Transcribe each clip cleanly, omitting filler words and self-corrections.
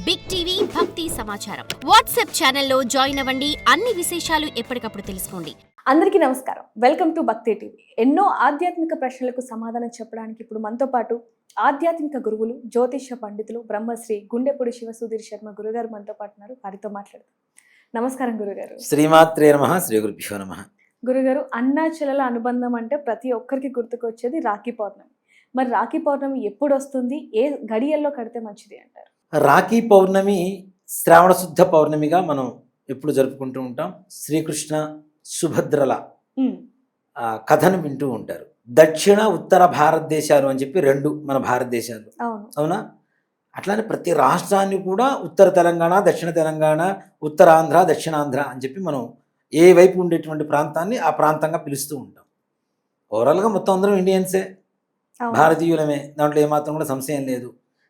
Big TV భక్తి సమాచారం WhatsApp ఛానల్లో జాయిన్ అవ్వండి. అన్ని విశేషాలు ఎప్పటికప్పుడు తెలుసుకోండి. అందరికీ నమస్కారం. వెల్కమ్ టు భక్తి టీవీ. ఎన్నో ఆధ్యాత్మిక ప్రశ్నలకు సమాధానం చెప్పడానికి ఇప్పుడు మనతో పాటు ఆధ్యాత్మిక గురువులు, జ్యోతిష్య పండితులు, బ్రహ్మశ్రీ గుండెపూడి శివసుధీర్ శర్మ గురుగారు మనతో పాటు ఉన్నారు. వారితో మాట్లాడదాం. నమస్కారం గురుగారు. శ్రీమాత్రే నమః. శ్రీ గురుభ్యో నమః. గురుగారు, అన్నా చెల్లెల అనుబంధం అంటే ప్రతి ఒక్కరికి గుర్తుకొచ్చేది రాఖీ పౌర్ణమి. మరి రాఖీ పౌర్ణమి ఎప్పుడు వస్తుంది? ఏ గడియల్లో కడితే మంచిది అంటారు? రాఖీ పౌర్ణమి శ్రావణ శుద్ధ పౌర్ణమిగా మనం ఎప్పుడు జరుపుకుంటూ ఉంటాం. శ్రీకృష్ణ సుభద్రల కథను వింటూ ఉంటారు. దక్షిణ ఉత్తర భారతదేశాలు అని చెప్పి రెండు మన భారతదేశాలు, అవునా? అట్లానే ప్రతి రాష్ట్రాన్ని కూడా ఉత్తర తెలంగాణ, దక్షిణ తెలంగాణ, ఉత్తరాంధ్ర, దక్షిణాంధ్ర అని చెప్పి మనం ఏ వైపు ఉండేటువంటి ప్రాంతాన్ని ఆ ప్రాంతంగా పిలుస్తూ ఉంటాం. ఓవరాల్గా మొత్తం అందరం ఇండియన్సే, భారతీయులమే, దాంట్లో ఏమాత్రం కూడా సంశయం లేదు.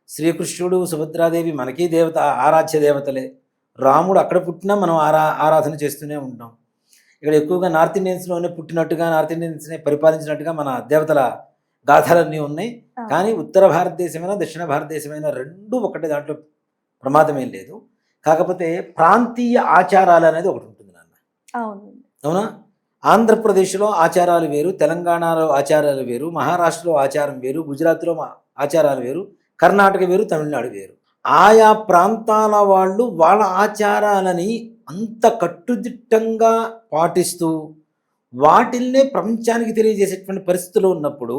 శ్రీకృష్ణుడు, సుభద్రాదేవి మనకి దేవత, ఆరాధ్య దేవతలే. రాముడు అక్కడ పుట్టినా మనం ఆరాధన చేస్తూనే ఉంటాం. ఇక్కడ ఎక్కువగా నార్త్ ఇండియన్స్లోనే పుట్టినట్టుగా, నార్త్ ఇండియన్స్నే పరిపాలించినట్టుగా మన దేవతల గాథలన్నీ ఉన్నాయి. కానీ ఉత్తర భారతదేశమైనా దక్షిణ భారతదేశమైనా రెండు ఒకటే, దాంట్లో ప్రమాదమేం లేదు. కాకపోతే ప్రాంతీయ ఆచారాలు అనేది ఒకటి ఉంటుంది నాన్న, అవునా? ఆంధ్రప్రదేశ్లో ఆచారాలు వేరు, తెలంగాణలో ఆచారాలు వేరు, మహారాష్ట్రలో ఆచారం వేరు, గుజరాత్లో ఆచారాలు వేరు, కర్ణాటక వేరు, తమిళనాడు వేరు. ఆయా ప్రాంతాల వాళ్ళు వాళ్ళ ఆచారాలని అంత కట్టుదిట్టంగా పాటిస్తూ వాటిల్నే ప్రపంచానికి తెలియజేసేటువంటి పరిస్థితులు ఉన్నప్పుడు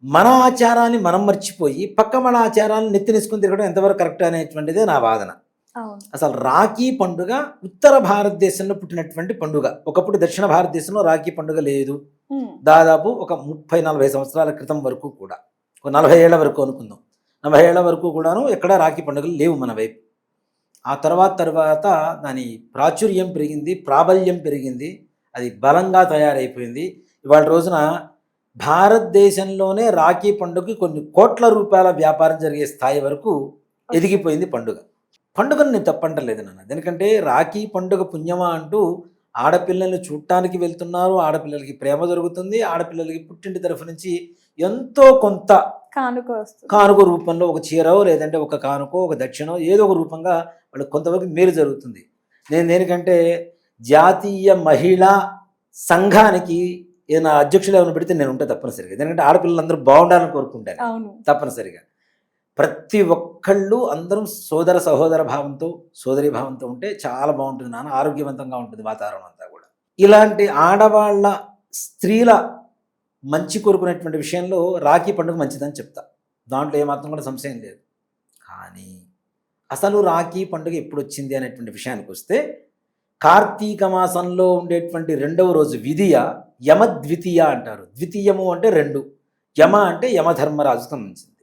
మన ఆచారాన్ని మనం మర్చిపోయి పక్క మన ఆచారాలను నెత్తినేసుకుని తిరగడం ఎంతవరకు కరెక్ట్ అనేటువంటిదే నా వాదన. అసలు రాఖీ పండుగ ఉత్తర భారతదేశంలో పుట్టినటువంటి పండుగ. ఒకప్పుడు దక్షిణ భారతదేశంలో రాఖీ పండుగ లేదు. దాదాపు ఒక 30-40 సంవత్సరాల క్రితం వరకు కూడా, ఒక 40 ఏళ్ల వరకు అనుకుందాం, 40 ఏళ్ల వరకు కూడాను ఎక్కడా రాఖీ పండుగలు లేవు మన వైపు. ఆ తర్వాత దాని ప్రాచుర్యం పెరిగింది, ప్రాబల్యం పెరిగింది, అది బలంగా తయారైపోయింది. ఇవాళ రోజున భారతదేశంలోనే రాఖీ పండుగకి కొన్ని కోట్ల రూపాయల వ్యాపారం జరిగే స్థాయి వరకు ఎదిగిపోయింది పండుగ. పండుగను నేను తప్పంటలేదు నాన్న, ఎందుకంటే రాఖీ పండుగ పుణ్యమా అంటూ ఆడపిల్లల్ని చూడటానికి వెళ్తున్నారు, ఆడపిల్లలకి ప్రేమ జరుగుతుంది, ఆడపిల్లలకి పుట్టింటి తరఫు నుంచి ఎంతో కొంత కానుక రూపంలో ఒక చీరో లేదంటే ఒక కానుకో ఒక దక్షిణో ఏదో ఒక రూపంగా వాళ్ళకి కొంతవరకు మేలు జరుగుతుంది. నేను దేనికంటే జాతీయ మహిళా సంఘానికి ఏదైనా అధ్యక్షులు ఏమైనా పెడితే నేను ఉంటే తప్పనిసరిగా, ఎందుకంటే ఆడపిల్లలందరూ బాగుండాలని కోరుకుంటాను తప్పనిసరిగా. ప్రతి ఒక్కళ్ళు అందరం సోదర భావంతో, సోదరి భావంతో ఉంటే చాలా బాగుంటుంది నాన్న, ఆరోగ్యవంతంగా ఉంటుంది వాతావరణం అంతా కూడా. ఇలాంటి ఆడవాళ్ళ, స్త్రీల మంచి కోరుకునేటువంటి విషయంలో రాఖీ పండుగ మంచిదని చెప్తా, దాంట్లో ఏమాత్రం కూడా సంశయం లేదు. కానీ అసలు రాఖీ పండుగ ఎప్పుడు వచ్చింది అనేటువంటి విషయానికి వస్తే, కార్తీక మాసంలో ఉండేటువంటి రెండవ రోజు విధియ, యమద్వితీయ అంటారు. ద్వితీయము అంటే రెండు, యమ అంటే యమధర్మరాజుకు సంబంధించింది.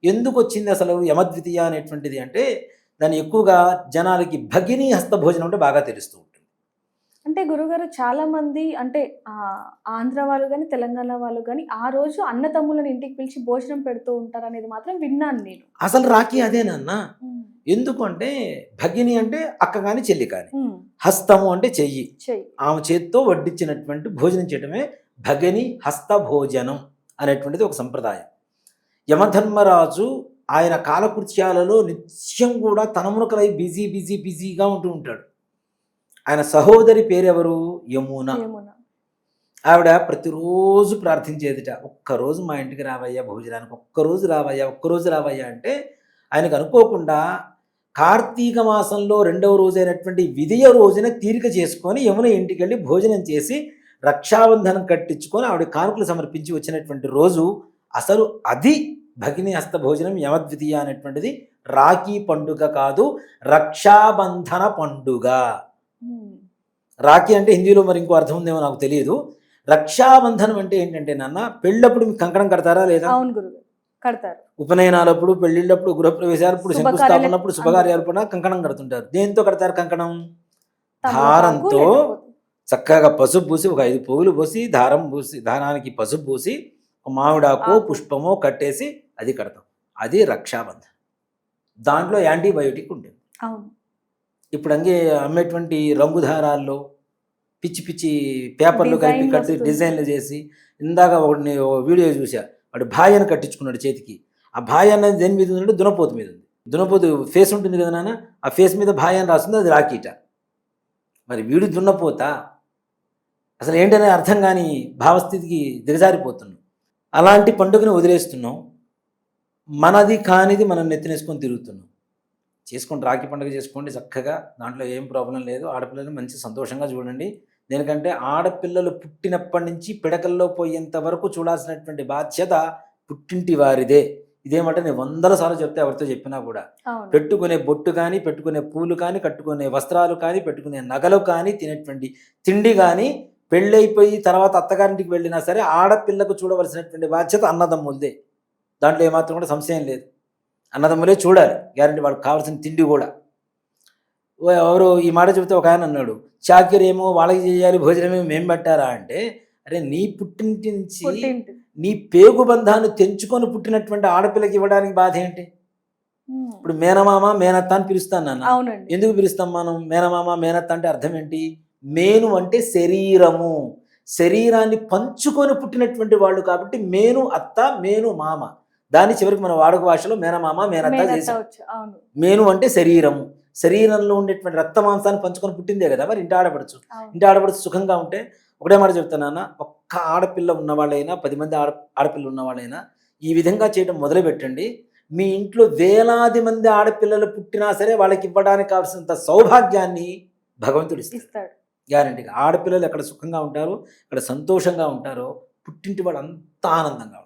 ఎందుకు వచ్చింది అసలు యమద్వితీయ అనేటువంటిది అంటే, దాన్ని ఎక్కువగా జనాలకి భగినీ హస్త భోజనం అంటే బాగా తెలుస్తూ ఉంటుంది. అంటే గురుగారు, చాలా మంది అంటే ఆంధ్ర వాళ్ళు కానీ తెలంగాణ వాళ్ళు కానీ ఆ రోజు అన్నతమ్ములను ఇంటికి పిలిచి భోజనం పెడుతూ ఉంటారు అనేది మాత్రం విన్నాను నేను. అసలు రాఖీ అదేనన్న. ఎందుకు అంటే భగిని అంటే అక్క కానీ చెల్లి కానీ, హస్తము అంటే చెయ్యి, ఆమె చేత్తో వడ్డించినటువంటి భోజనం చేయడమే భగిని హస్త భోజనం అనేటువంటిది ఒక సంప్రదాయం. యమధర్మరాజు ఆయన కాలకృత్యాలలో నిత్యం కూడా తనమునకలై బిజీగా ఉంటూ ఉంటాడు. ఆయన సహోదరి పేరెవరు? యమున. ఆవిడ ప్రతిరోజు ప్రార్థించేదిట, ఒక్కరోజు మా ఇంటికి రావయ్యా భోజనానికి, ఒక్కరోజు రావయ్యా అంటే ఆయనకు అనుకోకుండా కార్తీక మాసంలో రెండవ రోజైనటువంటి విధియ రోజున తీరిక చేసుకొని యమున ఇంటికి వెళ్ళి భోజనం చేసి రక్షాబంధనం కట్టించుకొని ఆవిడ కానుకలు సమర్పించి వచ్చినటువంటి రోజు. అసలు అది భగిని హస్త భోజనం, యమద్వితీయ అనేటువంటిది రాఖీ పండుగ కాదు, రక్షాబంధన పండుగ. రాఖీ అంటే హిందీలో మరి ఇంకో అర్థం ఉందేమో నాకు తెలియదు. రక్షాబంధనం అంటే ఏంటంటే నాన్న, పెళ్ళప్పుడు మీకు కంకణం కడతారా లేదా? కడతారు. ఉపనయనాలప్పుడు, పెళ్లిళ్ళప్పుడు, గృహప్రవేశాలప్పుడు, శంకుస్థాపనప్పుడు, శుభకార్యాలప్పుడు కంకణం కడుతుంటారు. దేంతో కడతారు కంకణం? దారంతో. చక్కగా పసుపు పూసి, ఒక 5 పువ్వులు పోసి, దారం పూసి, దారానికి పసుపు పూసి, మామిడాకో పుష్పమో కట్టేసి అది కడతాం. అది రక్షాబంధన్. దాంట్లో యాంటీబయోటిక్ ఉంటుంది. ఇప్పుడు అమ్మేటువంటి రంగుదారాల్లో పిచ్చి పేపర్లు కలిపి కట్టి డిజైన్లు చేసి, ఇందాక ఒకటి వీడియో చూసా, వాడు భాయను కట్టించుకున్నాడు చేతికి. ఆ భాయ అనేది దేని మీద ఉందంటే దునపోతు మీద ఉంది. దున్నపోతు ఫేస్ ఉంటుంది కదా నాన్న, ఆ ఫేస్ మీద భాయ్ అని రాస్తుంది, అది రాకీట. మరి వీడు దున్నపోత అసలు ఏంటనే అర్థం కాని భావస్థితికి దిగజారిపోతున్నాం. అలాంటి పండుగను వదిలేస్తున్నాం. మనది కానిది మనం నెత్తినేసుకొని తిరుగుతున్నాం. చేసుకోండి, రాఖీ పండుగ చేసుకోండి చక్కగా, దాంట్లో ఏం ప్రాబ్లం లేదు. ఆడపిల్లలు మంచి సంతోషంగా చూడండి. దేనికంటే ఆడపిల్లలు పుట్టినప్పటి నుంచి పిడకల్లో పోయేంత వరకు చూడాల్సినటువంటి బాధ్యత పుట్టింటి వారిదే. ఇదేమంటే నేను 100 సార్లు చెప్తే ఎవరితో చెప్పినా కూడా, అవును. పెట్టుకునే బొట్టు కానీ, పెట్టుకునే పూలు కానీ, కట్టుకునే వస్త్రాలు కానీ, పెట్టుకునే నగలు కానీ, తినేటువంటి తిండి కానీ, పెళ్ళైపోయి తర్వాత అత్తగారింటికి వెళ్ళినా సరే ఆడపిల్లకు చూడవలసినటువంటి బాధ్యత అన్నదమ్ములదే. దాంట్లో ఏమాత్రం కూడా సంశయం లేదు. అన్నదమ్ములే చూడాలి గ్యారంటీ, వాళ్ళకి కావాల్సిన తిండి కూడా. ఎవరు ఈ మాట చెబితే ఒక ఆయన అన్నాడు, చాకిరేమో వాళ్ళకి చేయాలి, భోజనమేమో మేము పెట్టారా అంటే, అరే నీ పుట్టింటి నుంచి పుట్టింటి. నీ పేగు బంధాన్ని తెంచుకొని పుట్టినటువంటి ఆడపిల్లకి ఇవ్వడానికి బాధ ఏంటి? ఇప్పుడు మేనమామ మేనత్త అని పిలుస్తాను నాన్న. అవునండి. ఎందుకు పిలుస్తాం మనం మేనమామ మేనత్త అంటే? అర్థం ఏంటి? మేను అంటే శరీరము, శరీరాన్ని పంచుకొని పుట్టినటువంటి వాళ్ళు కాబట్టి మేను అత్త, మేను మామ. దాని చివరికి మన వాడుక భాషలో మేనమామ మేనత్త చేసాం. అవును. మేను అంటే శరీరము, శరీరంలో ఉండేటువంటి రక్త మాంసాన్ని పంచుకొని పుట్టిందే కదా మరి ఇంటి ఆడపడుచు. అవును. ఇంటి ఆడపడుచు సుఖంగా ఉంటే, ఒకటే మాట చెప్తానన్నా, ఒక్క ఆడపిల్ల ఉన్నవాళ్ళైనా 10 మంది ఆడపిల్లలు ఉన్నవాళ్ళైనా ఈ విధంగా చేయడం మొదలు పెట్టండి. మీ ఇంట్లో వేలాది మంది ఆడపిల్లలు పుట్టినా సరే వాళ్ళకి ఇవ్వడానికి కావాల్సినంత సౌభాగ్యాన్ని భగవంతుడు ఇస్తాడు గ్యారంటీగా. ఆడపిల్లలు ఎక్కడ సుఖంగా ఉంటారో, ఎక్కడ సంతోషంగా ఉంటారో, పుట్టింటి వాళ్ళు అంత ఆనందంగా ఉంటారు.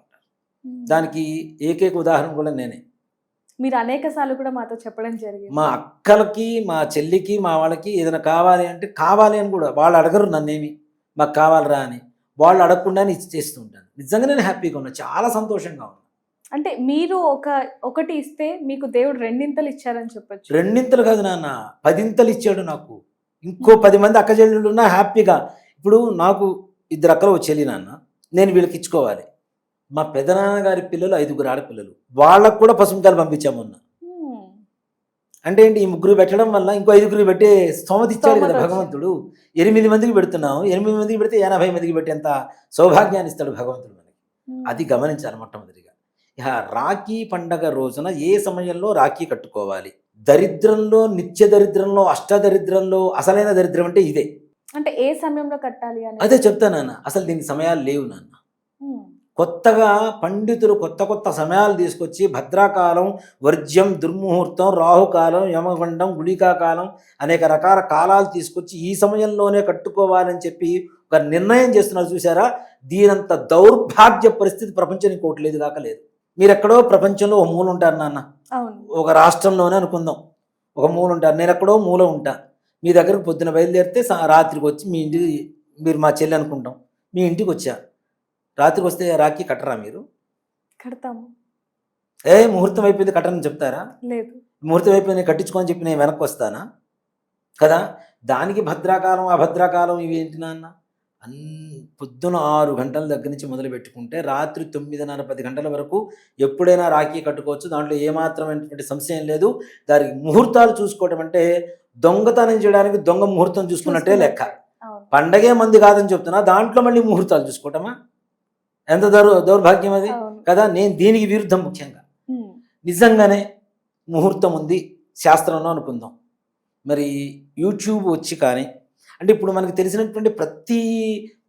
దానికి ఏకైక ఉదాహరణ కూడా నేనే. మీరు అనేక సార్లు కూడా మాతో చెప్పడం జరిగింది. మా అక్కలకి, మా చెల్లికి, మా వాళ్ళకి ఏదైనా కావాలి అంటే కావాలి అని కూడా వాళ్ళు అడగరు నన్నేమి, మాకు కావాలరా అని. వాళ్ళు అడగకుండానే ఇచ్చి చేస్తూ ఉంటాను. నిజంగా నేను హ్యాపీగా ఉన్నా, చాలా సంతోషంగా ఉన్నా. అంటే మీరు ఒకటి ఇస్తే మీకు దేవుడు రెండింతలు ఇచ్చారని చెప్పొచ్చు. రెండింతలు కాదు నాన్న, 10 ఇచ్చాడు నాకు. ఇంకో 10 మంది అక్క చెల్లెళ్ళు ఉన్నా హ్యాపీగా. ఇప్పుడు నాకు 2 అక్కలు చెల్లి నాన్న, నేను వీళ్ళకి ఇచ్చుకోవాలి. మా పెదనాన్నగారి పిల్లలు 5 ఆడపిల్లలు, వాళ్ళకు కూడా పసుపుకాయలు పంపించాము మొన్న. అంటే ఏంటి, ఈ 3 పెట్టడం వల్ల ఇంకో 5 పెట్టే స్తోమత ఇచ్చాడు కదా భగవంతుడు. 8 మందికి పెడుతున్నాము, 8 మందికి పెడితే 80 మందికి పెట్టేంత సౌభాగ్యాన్ని ఇస్తాడు భగవంతుడు మనకి. అది గమనించాలి మొట్టమొదటిగా. ఇక రాఖీ పండగ రోజున ఏ సమయంలో రాఖీ కట్టుకోవాలి? దరిద్రంలో, నిత్య దరిద్రంలో, అష్టదరిద్రంలో అసలైన దరిద్రం అంటే ఇదే. అంటే ఏ సమయంలో కట్టాలి అని అదే చెప్తాను నాన్న. అసలు దీనికి సమయాలు లేవు నాన్న. కొత్తగా పండితులు కొత్త సమయాలు తీసుకొచ్చి భద్రాకాలం, వర్జ్యం, దుర్ముహూర్తం, రాహుకాలం, యమగండం, గుళికాకాలం అనేక రకాల కాలాలు తీసుకొచ్చి ఈ సమయంలోనే కట్టుకోవాలని చెప్పి ఒక నిర్ణయం చేస్తున్నారు చూసారా. దీనంత దౌర్భాగ్య పరిస్థితి ప్రపంచానికి ఇంకోటి లేదు కాక లేదు. మీరు ఎక్కడో ప్రపంచంలో ఒక మూల ఉంటారు నాన్న, ఒక రాష్ట్రంలోనే అనుకుందాం ఒక మూల ఉంటారు, నేను ఎక్కడో మూల ఉంటా. మీ దగ్గరకు పొద్దున బయలుదేరితే రాత్రికి వచ్చి మీ ఇంటికి, మీరు మా చెల్లి అనుకుంటాం, మీ ఇంటికి వచ్చా. రాత్రికి వస్తే రాఖీ కట్టరా మీరు? కడతాము. ముహూర్తం అయిపోయింది కట్టని చెప్తారా? లేదు. ముహూర్తం అయిపోయింది కట్టించుకొని చెప్పి నేను వెనక్కి వస్తానా కదా. దానికి భద్రాకాలం అభద్రాకాలం ఇవి ఏంటి నాన్న? పొద్దున 6 గంటల దగ్గర నుంచి మొదలు పెట్టుకుంటే రాత్రి 9:30, 10 గంటల వరకు ఎప్పుడైనా రాఖీ కట్టుకోవచ్చు. దాంట్లో ఏమాత్రమైనటువంటి సంశయం లేదు. దానికి ముహూర్తాలు చూసుకోవడం అంటే దొంగతనం చేయడానికి దొంగ ముహూర్తం చూసుకున్నట్టే లెక్క. పండగే మంది కాదని చెప్తున్నా, దాంట్లో మళ్ళీ ముహూర్తాలు చూసుకోవటమా? ఎంత దౌర్భాగ్యం అది కదా. నేను దీనికి విరుద్ధం. ముఖ్యంగా నిజంగానే ముహూర్తం ఉంది శాస్త్రంలో అనుకుందాం. మరి యూట్యూబ్ వచ్చి కానీ, అంటే ఇప్పుడు మనకు తెలిసినటువంటి ప్రతి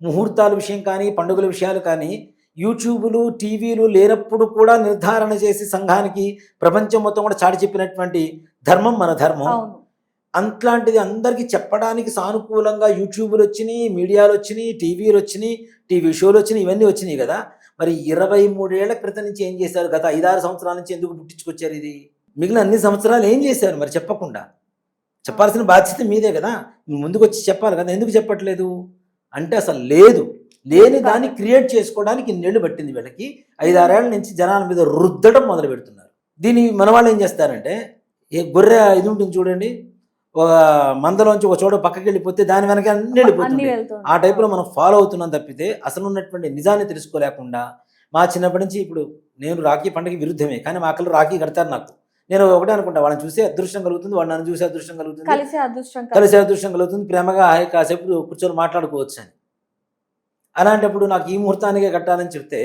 ముహూర్తాల విషయం కానీ, పండుగల విషయాలు కానీ యూట్యూబులు, టీవీలు లేనప్పుడు కూడా నిర్ధారణ చేసి సంఘానికి, ప్రపంచం మొత్తం కూడా చాటి చెప్పినటువంటి ధర్మం మన ధర్మం. అట్లాంటిది అందరికీ చెప్పడానికి సానుకూలంగా యూట్యూబ్లు వచ్చినాయి, మీడియాలు వచ్చినాయి, టీవీలు వచ్చినాయి, టీవీ షోలు వచ్చినాయి, ఇవన్నీ వచ్చినాయి కదా. మరి 23 ఏళ్ల క్రితం నుంచి ఏం చేశారు? గత 5-6 సంవత్సరాల నుంచి ఎందుకు పుట్టించుకొచ్చారు ఇది? మిగిలిన అన్ని సంవత్సరాలు ఏం చేశారు మరి చెప్పకుండా? చెప్పాల్సిన బాధ్యత మీదే కదా, ముందుకు వచ్చి చెప్పాలి కదా. ఎందుకు చెప్పట్లేదు అంటే అసలు లేని దాన్ని క్రియేట్ చేసుకోవడానికి ఇన్నేళ్ళు పట్టింది వీళ్ళకి. 5-6 ఏళ్ల నుంచి జనాల మీద రుద్దడం మొదలు పెడుతున్నారు. దీన్ని మన వాళ్ళు ఏం చేస్తారంటే, గొర్రె ఇది ఉంటుంది చూడండి, ఒక మందలోంచి ఒక చోట పక్కకి వెళ్ళిపోతే దాని వెనక అన్ని వెళ్ళిపోతుంది. ఆ టైప్లో మనం ఫాలో అవుతున్నాం తప్పితే అసలు ఉన్నటువంటి నిజాన్ని తెలుసుకోలేకుండా. మా చిన్నప్పటి నుంచి, ఇప్పుడు నేను రాఖీ పండుగ విరుద్ధమే, కానీ మా అక్కలు రాఖీ కడతారు నాకు. నేను ఒకటే అనుకుంటా, వాళ్ళని చూసే అదృష్టం కలుగుతుంది, వాళ్ళు నన్ను చూసే అదృష్టం కలుగుతుంది, కలిసే అదృష్టం కలుగుతుంది, ప్రేమగా కాసేపు కూర్చొని మాట్లాడుకోవచ్చు అని. అలాంటప్పుడు నాకు ఈ ముహూర్తానికే కట్టాలని చెప్తే,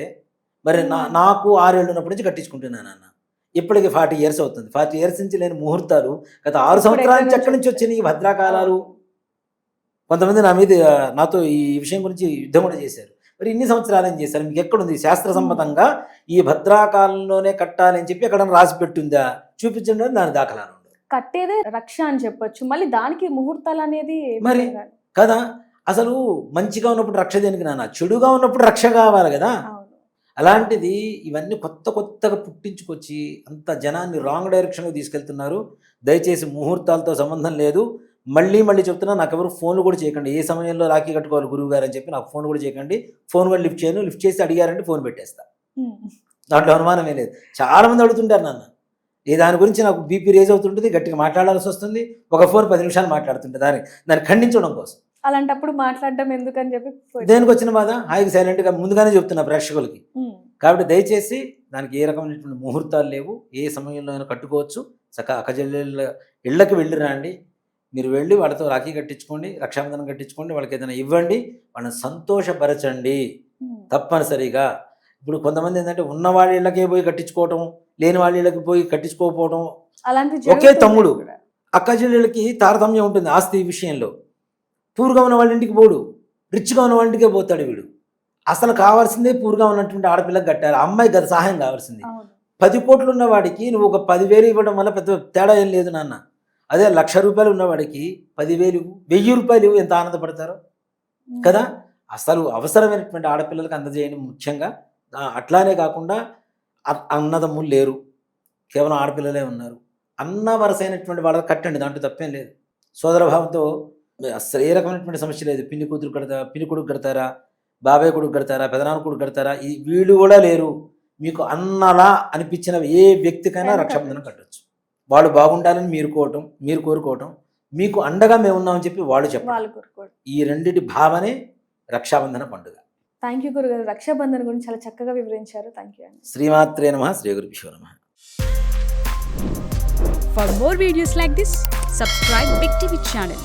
మరి నాకు 6 ఏళ్ళు ఉన్నప్పటి నుంచి కట్టించుకుంటున్నాను అన్న. ఇప్పటికి 40 ఇయర్స్ అవుతుంది. 40 ఇయర్స్ నుంచి లేని ముహూర్తాలు గత 6 ఇప్పుడు సంవత్సరాల నుంచి ఎక్కడి ఎక్కడి నుంచి నుంచి వచ్చినాయి ఈ భద్రాకాలాలు. కొంతమంది నా మీద నాతో ఈ విషయం గురించి యుద్ధం కూడా చేశారు. మరి ఇన్ని సంవత్సరాలు ఏం చేశారు, మీకు ఎక్కడుంది శాస్త్ర సమ్మతంగా ఈ భద్రాకాలంలోనే కట్టాలి అని చెప్పి ఎక్కడ రాసి పెట్టుందా చూపించండి అని దాని దాఖలాలు ఉండదు కట్టేదే రక్ష అని చెప్పొచ్చు, మళ్ళీ దానికి ముహూర్తాలు అనేది మరి కదా. అసలు మంచిగా ఉన్నప్పుడు రక్ష దేనికి నాన్న, చెడుగా ఉన్నప్పుడు రక్ష కావాలి కదా. అవును. అలాంటిది ఇవన్నీ కొత్తగా పుట్టించుకొచ్చి అంత జనాన్ని రాంగ్ డైరెక్షన్లో తీసుకెళ్తున్నారు. దయచేసి ముహూర్తాలతో సంబంధం లేదు. మళ్ళీ చెప్తున్నా, నాకు ఎవరు ఫోన్లు కూడా చేయకండి. ఏ సమయంలో రాఖీ కట్టుకోవాలి గురువు గారు అని చెప్పి నాకు ఫోన్ కూడా చేయకండి. ఫోన్ కూడా లిఫ్ట్ చేయను. లిఫ్ట్ చేసి అడిగారంటే ఫోన్ పెట్టేస్తా. దాంట్లో అనుమానమే లేదు. చాలామంది అడుగుతుంటారు నన్ను, ఏ దాని గురించి నాకు బీపీ రేజ్ అవుతుంటుంది, గట్టిగా మాట్లాడాల్సి వస్తుంది. ఒక ఫోన్ 10 నిమిషాలు మాట్లాడుతుంటే దాన్ని ఖండించడం కోసం. అలాంటప్పుడు మాట్లాడడం ఎందుకని చెప్పి దేనికి వచ్చిన బాధ, హాయిగా సైలెంట్గా ముందుగానే చెప్తున్నా ప్రేక్షకులకి. కాబట్టి దయచేసి దానికి ఏ రకమైనటువంటి ముహూర్తాలు లేవు. ఏ సమయంలో అయినా కట్టుకోవచ్చు. చక్కగా అక్కజెల్లెళ్ళ ఇళ్ళకి వెళ్ళి రండి. మీరు వెళ్ళి వాళ్ళతో రాఖీ కట్టించుకోండి, రక్షాబంధనం కట్టించుకోండి, వాళ్ళకి ఏదైనా ఇవ్వండి, వాళ్ళని సంతోషపరచండి తప్పనిసరిగా. ఇప్పుడు కొంతమంది ఏంటంటే ఉన్న వాళ్ళ ఇళ్ళకే పోయి కట్టించుకోవటం, లేని వాళ్ళ ఇళ్ళకి పోయి కట్టించుకోకపోవటం. అలాంటి ఒకే తమ్ముడు అక్క చెల్లెళ్ళకి తారతమ్యం ఉంటుంది ఆస్తి విషయంలో. పూర్గా ఉన్న వాళ్ళ ఇంటికి పోడు, రిచ్గా ఉన్న వాళ్ళ ఇంటికే పోతాడు వీడు. అసలు కావాల్సిందే పూర్గా ఉన్నటువంటి ఆడపిల్లకి కట్టారు. అమ్మాయి గత సహాయం కావాల్సింది. 10 కోట్లు ఉన్న వాడికి నువ్వు ఒక 10,000 ఇవ్వడం వల్ల పెద్ద తేడా ఏం లేదు నాన్న. అదే 1,00,000 రూపాయలు ఉన్నవాడికి 10,000, 1,000 రూపాయలు ఎంత ఆనందపడతారో కదా. అసలు అవసరమైనటువంటి ఆడపిల్లలకు అందజేయండి ముఖ్యంగా. అట్లానే కాకుండా అన్నదమ్ములు లేరు, కేవలం ఆడపిల్లలే ఉన్నారు, అన్న వరసైనటువంటి వాళ్ళకి కట్టండి, దాంట్లో తప్పేం లేదు. సోదరభావంతో అసలు ఏ రకమైనటువంటి సమస్య లేదు. పిన్ని కూతురు కడతారా, పిన్ని కొడుకు కడతారా, బాబాయ్ కొడుకు కడతారా, పెదనాన్న కొడుకు కడతారా, ఈ వీళ్ళు కూడా లేరు. మీకు అన్నలా అనిపించిన ఏ వ్యక్తికైనా రక్షాబంధనం కట్టొచ్చు. వాళ్ళు బాగుండాలని మీరు కోరుకోవటం, మీకు అండగా మేము ఉన్నామని చెప్పి వాళ్ళు చెప్పాలి. ఈ రెండిటి భావనే రక్షాబంధన పండుగ. థ్యాంక్ యూ గురుగారు, రక్షాబంధన్ గురించి చాలా చక్కగా వివరించారు. థ్యాంక్ యూ అండి. శ్రీమాత్రే నమః, శ్రీ గురుభ్యో నమః. For more videos like this, subscribe Big TV channel.